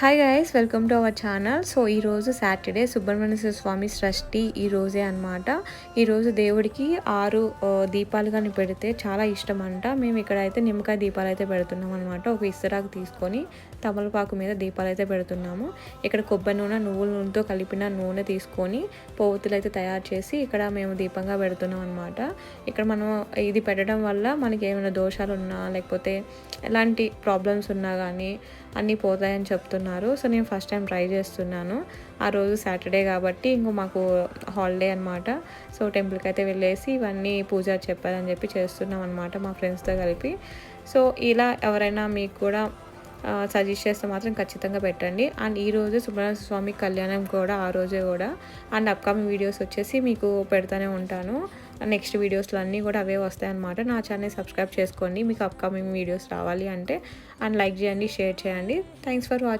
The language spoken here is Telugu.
Hi guys, welcome to our channel. So ఈరోజు సాటర్డే సుబ్రహ్మణ్య స్వామి షష్ఠి ఈరోజే అనమాట. ఈరోజు దేవుడికి 6 దీపాలు కానీ పెడితే చాలా ఇష్టం అంట. మేము ఇక్కడ అయితే నిమ్మకాయ దీపాలు అయితే పెడుతున్నాం అనమాట. ఒక ఇస్తరాకు తీసుకొని తమలపాకు మీద దీపాలు అయితే పెడుతున్నాము. ఇక్కడ కొబ్బరి నూనె, నువ్వుల నూనెతో కలిపిన నూనె తీసుకొని పోతులు అయితే తయారు చేసి ఇక్కడ మేము దీపంగా పెడుతున్నాం అనమాట. ఇక్కడ మనం ఇది పెట్టడం వల్ల మనకి ఏమైనా దోషాలు ఉన్నా లేకపోతే ఎలాంటి ప్రాబ్లమ్స్ ఉన్నా కానీ అన్నీ పోతాయని చెప్తున్నారు. సో నేను ఫస్ట్ టైం ట్రై చేస్తున్నాను. ఆ రోజు సాటర్డే కాబట్టి ఇంకో మాకు హాలిడే అనమాట. సో టెంపుల్కి అయితే వెళ్ళేసి ఇవన్నీ పూజ చెప్పారని చెప్పి చేస్తున్నాం అనమాట మా ఫ్రెండ్స్తో కలిపి. సో ఇలా ఎవరైనా మీకు కూడా సజెస్ట్ చేస్తే మాత్రం ఖచ్చితంగా పెట్టండి. అండ్ ఈరోజు సుబ్రహ్మణ్య స్వామి కళ్యాణం కూడా ఆ రోజే కూడా. అండ్ అప్కమింగ్ వీడియోస్ వచ్చేసి మీకు పెడతానే ఉంటాను. నెక్స్ట్ వీడియోస్లో అన్నీ కూడా అవే వస్తాయన్నమాట. నా ఛానల్ సబ్స్క్రైబ్ చేసుకోండి మీకు అప్కమింగ్ వీడియోస్ రావాలి అంటే. అండ్ లైక్ చేయండి, షేర్ చేయండి. Thanks for watching.